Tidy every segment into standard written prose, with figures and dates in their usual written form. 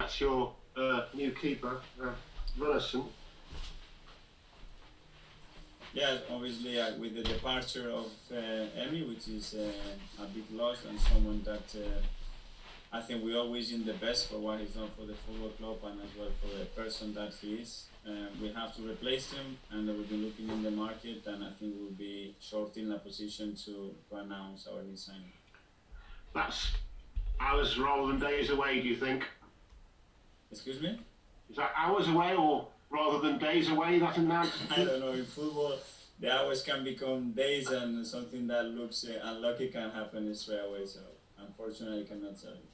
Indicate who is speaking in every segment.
Speaker 1: that's your new keeper, Runnison.
Speaker 2: Yeah, obviously with the departure of Emi, which is a big loss and someone that I think we always in the best for what he's done for the football club and as well for the person that he is. We have to replace him, and we've been looking in the market, and I think we'll be shortly in a position to announce our new signing.
Speaker 1: That's hours rather than days away, do you think?
Speaker 2: Excuse me?
Speaker 1: Is that hours away or rather than days away, that announcement?
Speaker 2: I don't know. In football, the hours can become days, and something that looks unlucky can happen straight away. So, unfortunately, I cannot tell you.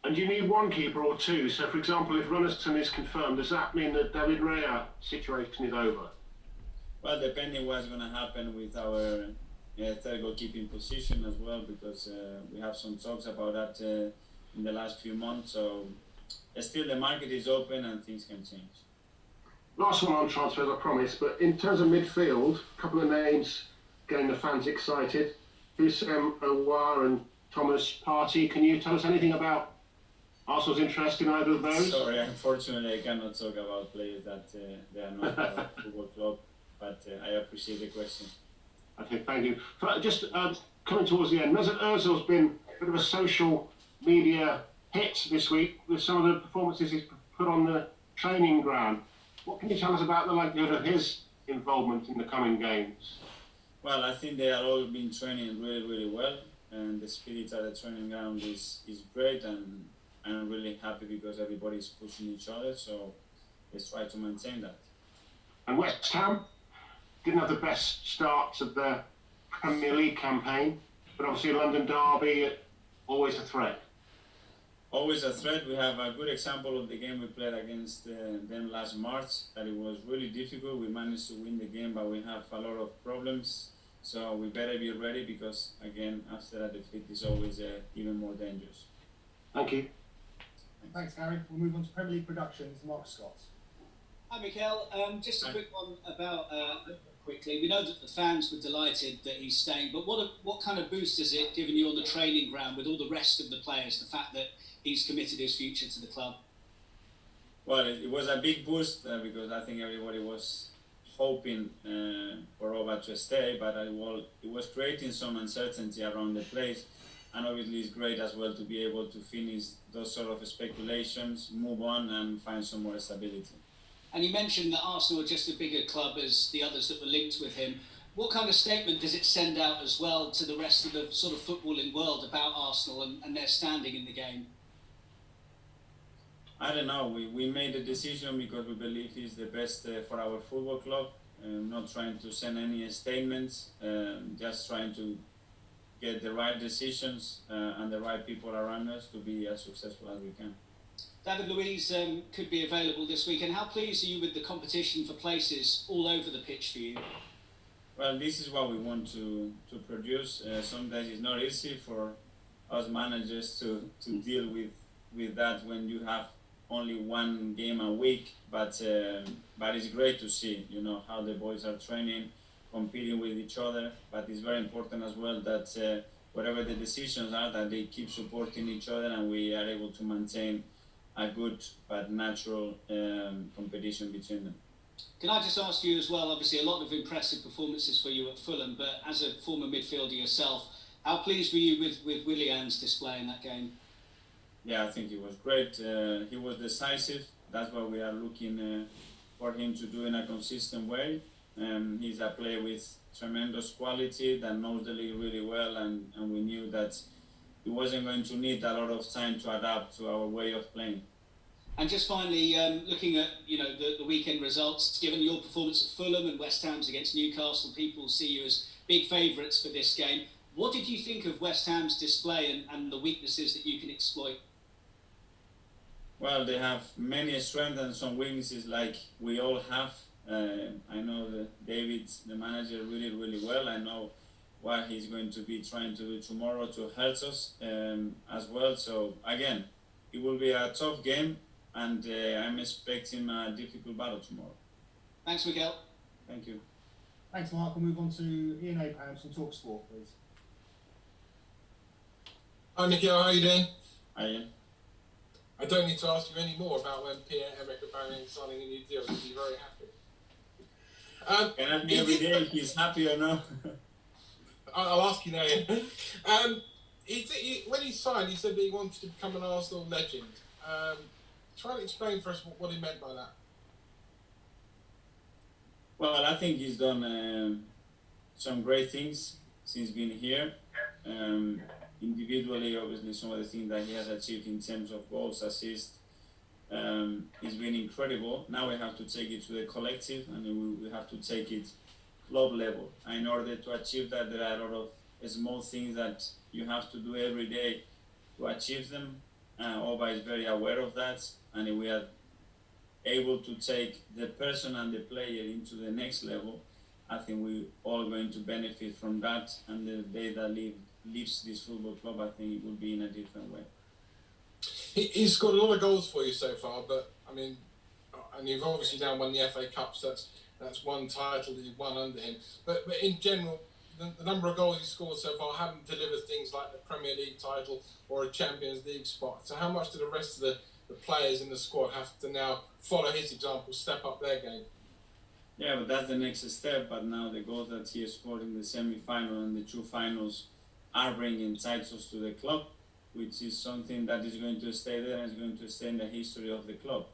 Speaker 1: And you need one keeper or two. So, for example, if Runnison is confirmed, does that mean that David Rea situation is over?
Speaker 2: Well, depending what's going to happen with our third goalkeeping position as well, because we have some talks about that in the last few months. So, still the market is open and things can change.
Speaker 1: Last one on transfers, I promise. But in terms of midfield, a couple of names getting the fans excited. Hussein Aouar and Thomas Partey. Can you tell us anything about Arsenal's interest in either of those?
Speaker 2: Sorry, unfortunately, I cannot talk about players that they are not our football club, but I appreciate the question.
Speaker 1: Okay, thank you. Just coming towards the end, Mesut Ozil's been a bit of a social media hit this week with some of the performances he's put on the training ground. What can you tell us about the likelihood of his involvement in the coming games?
Speaker 2: Well, I think they are all been training really, really well, and the spirit at the training ground is great, and I'm really happy because everybody's pushing each other, so let's try to maintain that.
Speaker 1: And West Ham didn't have the best start of their Premier League campaign, but obviously London derby, always a threat.
Speaker 2: Always a threat. We have a good example of the game we played against them last March, that it was really difficult. We managed to win the game, but we have a lot of problems. So we better be ready because, again, after that defeat is always even more dangerous.
Speaker 1: Thank you.
Speaker 3: Thanks, Gary. We'll move on to Premier League Productions. Mark Scott.
Speaker 4: Hi, Mikel. Just a quick one about quickly. We know that the fans were delighted that he's staying, but what kind of boost has it given you on the training ground with all the rest of the players? The fact that he's committed his future to the club.
Speaker 2: Well, it was a big boost because I think everybody was hoping for Oba to stay, but it was creating some uncertainty around the place. And obviously it's great as well to be able to finish those sort of speculations, move on and find some more stability.
Speaker 4: And you mentioned that Arsenal are just a bigger club as the others that were linked with him. What kind of statement does it send out as well to the rest of the sort of footballing world about Arsenal and their standing in the game?
Speaker 2: I don't know. We made a decision because we believe he's the best for our football club. Not trying to send any statements, just trying to get the right decisions and the right people around us to be as successful as we can.
Speaker 4: David Luiz could be available this weekend. How pleased are you with the competition for places all over the pitch for you?
Speaker 2: Well, this is what we want to produce. Sometimes it's not easy for us managers to deal with that when you have only one game a week, but it's great to see, how the boys are training, competing with each other. But it's very important as well that whatever the decisions are, that they keep supporting each other and we are able to maintain a good but natural competition between them.
Speaker 4: Can I just ask you as well, obviously a lot of impressive performances for you at Fulham, but as a former midfielder yourself, how pleased were you with Willian's display in that game?
Speaker 2: Yeah, I think he was great. He was decisive. That's what we are looking for him to do in a consistent way. He's a player with tremendous quality that knows the league really well, and we knew that he wasn't going to need a lot of time to adapt to our way of playing.
Speaker 4: And just finally, looking at the weekend results, given your performance at Fulham and West Ham's against Newcastle, people see you as big favourites for this game. What did you think of West Ham's display and the weaknesses that you can exploit?
Speaker 2: Well, they have many strengths and some weaknesses like we all have. I know David, the manager, really, really well. I know what he's going to be trying to do tomorrow to hurt us as well. So, again, it will be a tough game, and I'm expecting a difficult battle tomorrow.
Speaker 4: Thanks, Mikel.
Speaker 2: Thank you.
Speaker 3: Thanks, Mark. We'll move on to Ian Abrahams from TalkSport, please.
Speaker 5: Hi, Mikel. How are you doing?
Speaker 2: Hi, Ian.
Speaker 5: I don't need to ask you any more about when Pierre-Emerick Aubameyang signing a new deal. You'll be very happy.
Speaker 2: Can I be every day if he's happy or not?
Speaker 5: I'll ask you now. When he signed, he said that he wanted to become an Arsenal legend. Try to explain for us what he meant by that.
Speaker 2: Well, I think he's done some great things since being here. Individually, obviously, some of the things that he has achieved in terms of goals, assists, has been incredible. Now we have to take it to the collective, and we have to take it club level. And in order to achieve that, there are a lot of small things that you have to do every day to achieve them. Oba is very aware of that, and we are able to take the person and the player into the next level. I think we're all going to benefit from that, and the day that leaves this football club, I think it will be in a different way.
Speaker 5: He's scored a lot of goals for you so far, but I mean, and you've obviously now won the FA Cup, so that's one title that you've won under him. But in general, the number of goals he's scored so far haven't delivered things like the Premier League title or a Champions League spot. So how much do the rest of the players in the squad have to now follow his example, step up their game?
Speaker 2: Yeah, but that's the next step. But now the goals that he has scored in the semi-final and the two finals are bringing titles to the club, which is something that is going to stay there and is going to stay in the history of the club.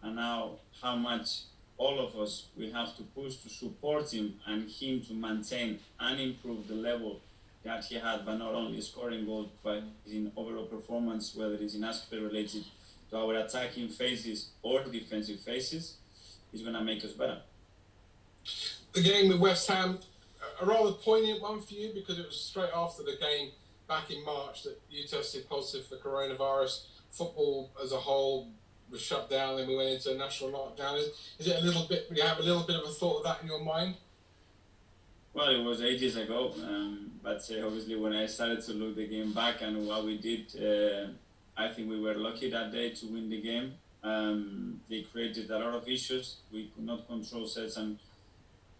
Speaker 2: And now how much all of us, we have to push to support him and him to maintain and improve the level that he had by not only scoring goals, but in overall performance, whether it's in aspect related to our attacking phases or defensive phases, is going to make us better.
Speaker 5: The game with West Ham, a rather poignant one for you, because it was straight after the game back in March that you tested positive for coronavirus. Football as a whole was shut down, and we went into a national lockdown. Is it a little bit? Do you have a little bit of a thought of that in your mind?
Speaker 2: Well, it was ages ago, but obviously when I started to look the game back and what we did, I think we were lucky that day to win the game. They created a lot of issues. We could not control certain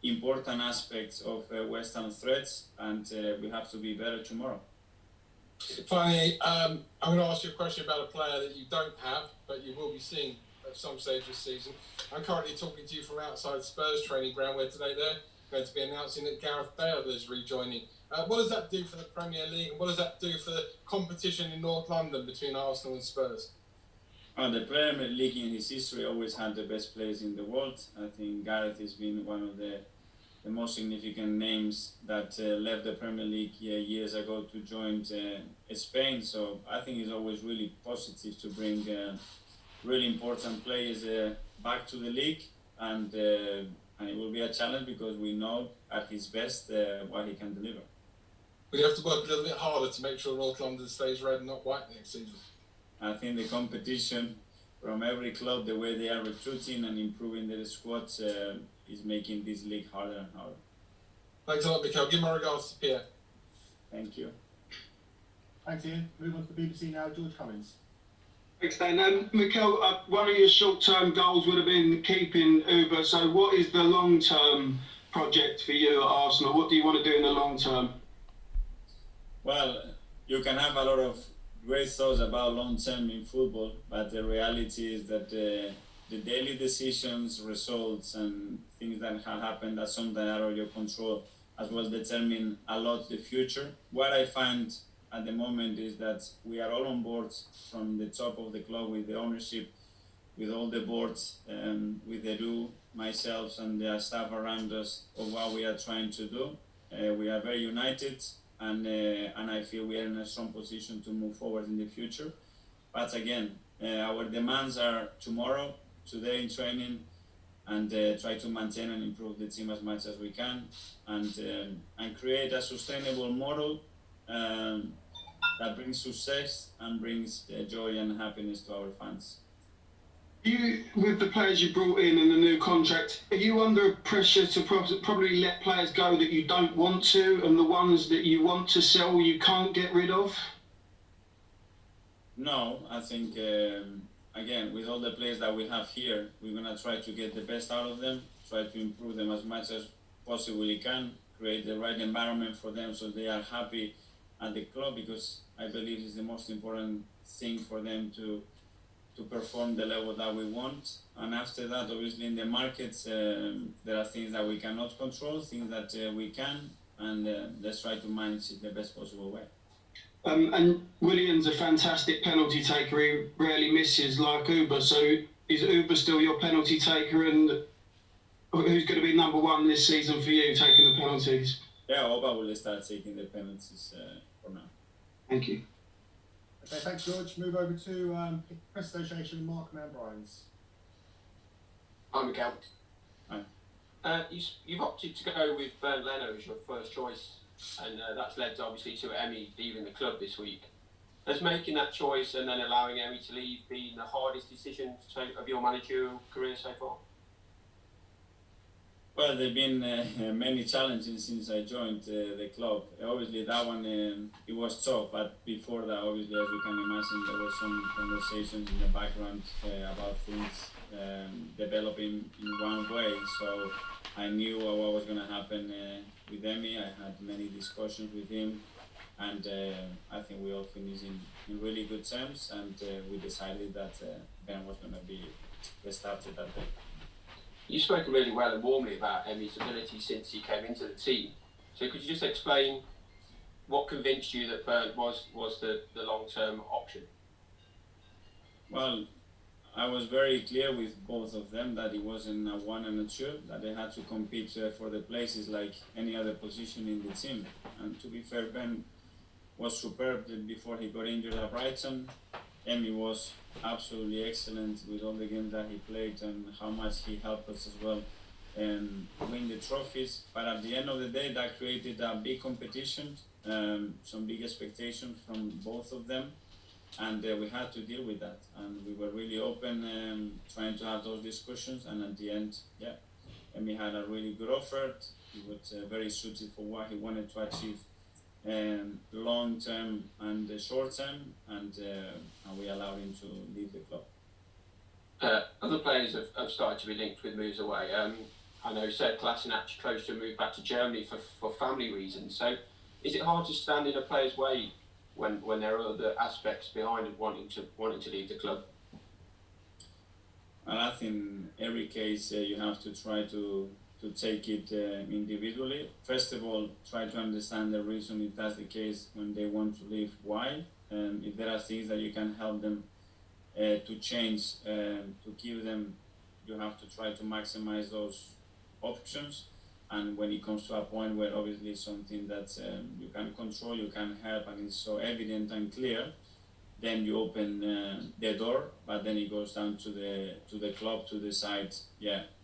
Speaker 2: important aspects of West Ham threats, and we have to be better tomorrow.
Speaker 5: Finally, I'm going to ask you a question about a player that you don't have, but you will be seeing at some stage this season. I'm currently talking to you from outside Spurs training ground, where today they're going to be announcing that Gareth Bale is rejoining. What does that do for the Premier League, and what does that do for the competition in North London between Arsenal and Spurs?
Speaker 2: The Premier League in his history always had the best players in the world. I think Gareth has been one of the most significant names that left the Premier League years ago to join Spain. So I think it's always really positive to bring really important players back to the league, and it will be a challenge because we know at his best what he can deliver.
Speaker 5: But you have to work a little bit harder to make sure North London stays red and not white next season.
Speaker 2: I think the competition from every club, the way they are recruiting and improving their squads, is making this league harder and harder.
Speaker 5: Thanks a lot, Mikel. Give my regards to Pierre.
Speaker 2: Thank you.
Speaker 3: Thanks, Ian. Move on to the BBC now. George Cummins.
Speaker 6: Thanks, Dan. Mikel, one of your short-term goals would have been keeping Uber. So what is the long-term project for you at Arsenal? What do you want to do in the long term?
Speaker 2: Well, you can have a lot of great thoughts about long-term in football, but the reality is that the daily decisions, results, and things that have happened that sometimes are out of your control as well determine a lot the future. What I find at the moment is that we are all on board from the top of the club with the ownership, with all the boards, with Edu, myself, and the staff around us of what we are trying to do. We are very united, and I feel we are in a strong position to move forward in the future. But again, our demands are tomorrow, today in training, and try to maintain and improve the team as much as we can, and create a sustainable model that brings success and brings joy and happiness to our fans.
Speaker 6: You, with the players you brought in and the new contract, are you under pressure to probably let players go that you don't want to, and the ones that you want to sell you can't get rid of?
Speaker 2: No, I think, again, with all the players that we have here, we're going to try to get the best out of them, try to improve them as much as possibly can, create the right environment for them so they are happy at the club, because I believe it's the most important thing for them to perform the level that we want. And after that, obviously in the markets, there are things that we cannot control, things that we can, and let's try to manage it the best possible way.
Speaker 6: And Willian's a fantastic penalty taker. He rarely misses like Uber. So is Uber still your penalty taker? And who's going to be number one this season for you taking the penalties?
Speaker 2: Yeah, Oba will start taking the penalties for now.
Speaker 6: Thank you.
Speaker 3: Okay, thanks, George. Move over to Press Association, Mark Manbrines.
Speaker 7: Hi, Mikel.
Speaker 2: Hi.
Speaker 7: You've opted to go with Bernd Leno as your first choice, and that's led obviously to Emmy leaving the club this week. Has making that choice and then allowing Emmy to leave been the hardest decision of your managerial career so far?
Speaker 2: Well, there have been many challenges since I joined the club. Obviously, that one, it was tough, but before that, obviously, as you can imagine, there were some conversations in the background about things developing in one way. So I knew what was going to happen with Emmy. I had many discussions with him, and I think we all finished in really good terms, and we decided that Ben was going to be the starter that day.
Speaker 7: You've spoken really well and warmly about Emmy's ability since he came into the team. So could you just explain what convinced you that Bernd was the long-term option?
Speaker 2: Well, I was very clear with both of them that it wasn't a one and a two, that they had to compete for the places like any other position in the team. And to be fair, Ben was superb before he got injured at Brighton. Emmy was absolutely excellent with all the games that he played and how much he helped us as well and win the trophies. But at the end of the day, that created a big competition, some big expectations from both of them, and we had to deal with that. And we were really open, trying to have those discussions. And at the end, yeah, Emmy had a really good offer. He was very suited for what he wanted to achieve. Long term and short term, and we allowed him to leave the club.
Speaker 7: Other players have started to be linked with moves away. I know Sepp Kolasinac chose to move back to Germany for family reasons. So, is it hard to stand in a player's way when there are other aspects behind it wanting to leave the club?
Speaker 2: And I think every case you have to try to take it individually. First of all, try to understand the reason if that's the case when they want to leave, why. If there are things that you can help them to change, to give them, you have to try to maximize those options. And when it comes to a point where obviously something that you can control, you can help, and it's so evident and clear, then you open the door, but then it goes down to the club to decide,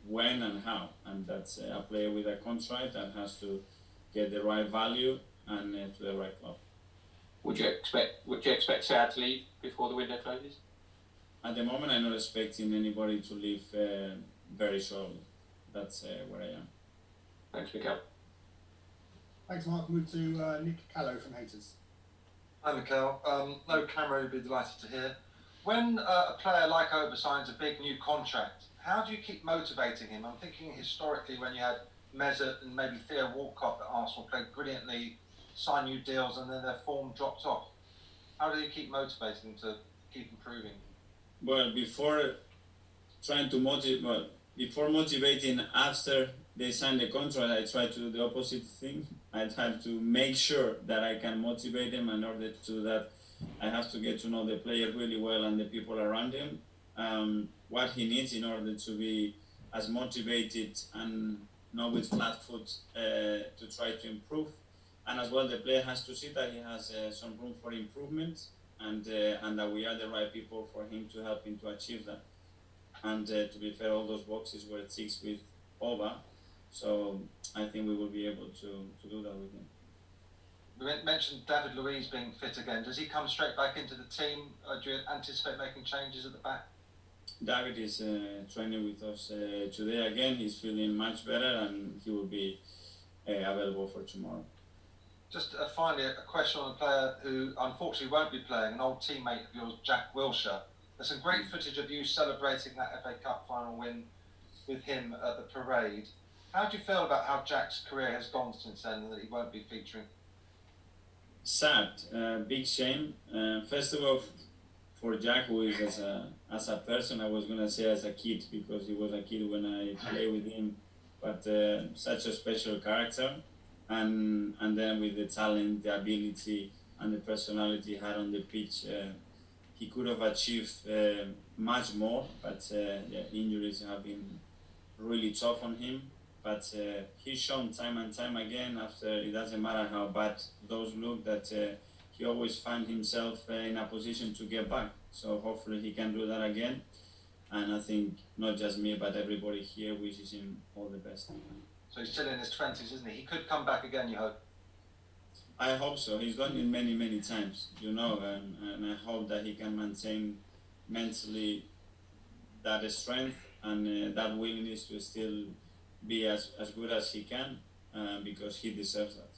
Speaker 2: when and how. And that's a player with a contract that has to get the right value and to the right club.
Speaker 7: Would you expect Sad to leave before the window closes?
Speaker 2: At the moment, I'm not expecting anybody to leave very shortly. That's where I am.
Speaker 7: Thanks, Mikel.
Speaker 3: Thanks, Mark. Move to Nick Callow from Haters.
Speaker 8: Hi, Mikel. No camera would be delighted to hear. When a player like Oba signs a big new contract, how do you keep motivating him? I'm thinking historically when you had Mesut and maybe Theo Walcott at Arsenal played brilliantly, sign new deals, and then their form dropped off. How do you keep motivating him to keep improving?
Speaker 2: Well, before motivating after they sign the contract, I try to do the opposite thing. I try to make sure that I can motivate them. In order to do that, I have to get to know the player really well and the people around him. What he needs in order to be as motivated and not with flat foot to try to improve. And as well, the player has to see that he has some room for improvement and that we are the right people for him to help him to achieve that. And to be fair, all those boxes were ticks with Oba. So I think we will be able to do that with him.
Speaker 8: You mentioned David Luiz being fit again. Does he come straight back into the team? Do you anticipate making changes at the back?
Speaker 2: David is training with us today again. He's feeling much better and he will be available for tomorrow.
Speaker 8: Just finally, a question on a player who unfortunately won't be playing, an old teammate of yours, Jack Wilshere. There's some great footage of you celebrating that FA Cup final win with him at the parade. How do you feel about how Jack's career has gone since then and that he won't be featuring?
Speaker 2: Sad, big shame. First of all, for Jack, who is as a person, I was gonna say as a kid, because he was a kid when I played with him, but such a special character, and then with the talent, the ability, and the personality he had on the pitch, he could have achieved much more, but injuries have been really tough on him. But he's shown time and time again, after it doesn't matter how bad those look, that he always finds himself in a position to get back. So hopefully he can do that again. And I think not just me, but everybody here wishes him all the best.
Speaker 8: So he's still in his 20s, isn't he? He could come back again, you hope?
Speaker 2: I hope so. He's done it many, many times, and I hope that he can maintain mentally that strength and that willingness to still be as good as he can, because he deserves that.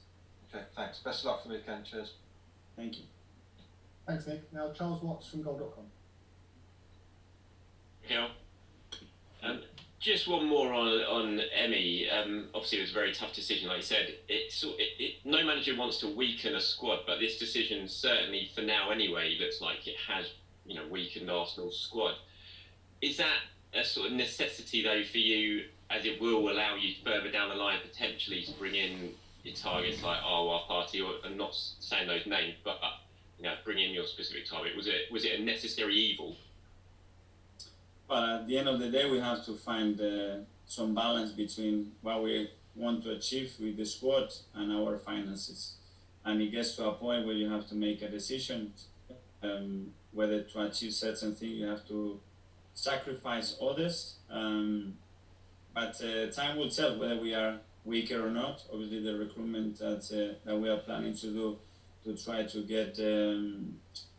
Speaker 8: Okay, thanks. Best of luck for the weekend. Cheers.
Speaker 2: Thank you.
Speaker 3: Thanks, Nick. Now, Charles Watts from Goal.com.
Speaker 9: Yeah. Just one more on Emmy. Obviously, it was a very tough decision, like you said. No manager wants to weaken a squad, but this decision, certainly for now anyway, looks like it has, weakened Arsenal's squad. Is that a sort of necessity, though, for you, as it will allow you further down the line potentially to bring in your targets like our party, or I'm not saying those names, but bring in your specific target? Was it a necessary evil?
Speaker 2: But at the end of the day, we have to find some balance between what we want to achieve with the squad and our finances. And it gets to a point where you have to make a decision whether to achieve certain things you have to sacrifice others. But time will tell whether we are weaker or not. Obviously, the recruitment that we are planning to do to try to get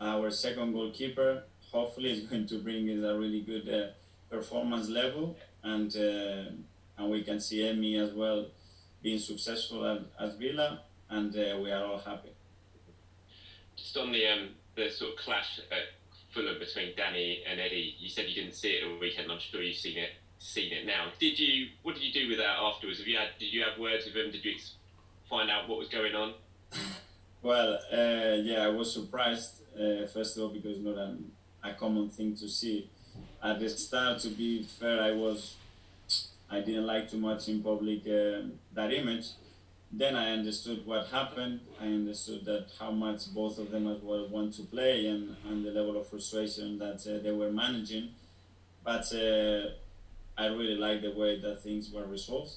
Speaker 2: our second goalkeeper, hopefully is going to bring us a really good performance level, and we can see Emi as well being successful at Villa, and we are all happy.
Speaker 9: Just on the sort of clash at Fulham between Danny and Eddie, you said you didn't see it all weekend. I'm sure you've seen it now. What did you do with that afterwards? Did you have words with him? Did you find out what was going on?
Speaker 2: Well, I was surprised, first of all, because it's not a common thing to see. At the start, to be fair, I didn't like too much in public that image. Then I understood what happened. I understood that how much both of them as well want to play, and the level of frustration that they were managing. But I really like the way that things were resolved.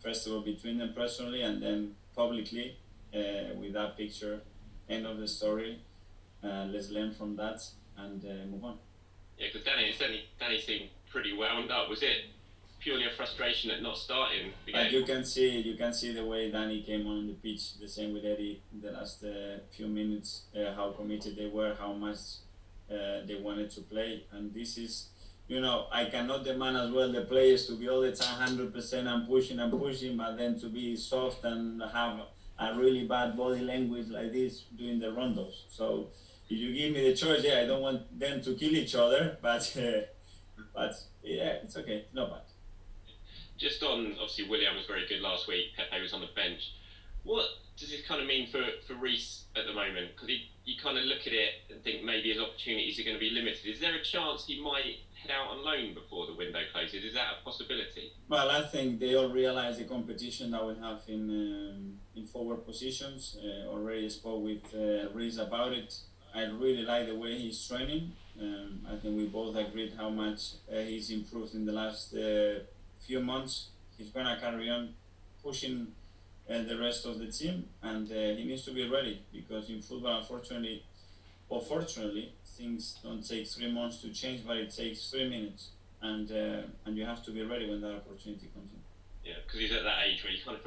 Speaker 2: First of all, between them personally, and then publicly, with that picture. End of the story. Let's learn from that and move on.
Speaker 9: Yeah, because Danny seemed pretty wound up. Was it purely a frustration at not starting the game?
Speaker 2: You can see the way Danny came on the pitch. The same with Eddie in the last few minutes. How committed they were, how much they wanted to play, and this is. I cannot demand as well the players to be all the time 100% and pushing, but then to be soft and have a really bad body language like this doing the rondos. So if you give me the choice, I don't want them to kill each other, but yeah, it's okay, it's not bad.
Speaker 9: Just on, obviously Willian was very good last week, Pepe was on the bench. What does this kind of mean for Reece at the moment? Because you kind of look at it and think maybe his opportunities are going to be limited. Is there a chance he might head out on loan before the window closes? Is that a possibility?
Speaker 2: Well, I think they all realize the competition that we have in forward positions. Already spoke with Reece about it. I really like the way he's training. I think we both agreed how much he's improved in the last few months. He's going to carry on pushing the rest of the team, and he needs to be ready, because in football, unfortunately, or fortunately, things don't take 3 months to change, but it takes 3 minutes, and you have to be ready when that opportunity comes in.
Speaker 9: Yeah, because he's at that age where you kind of feel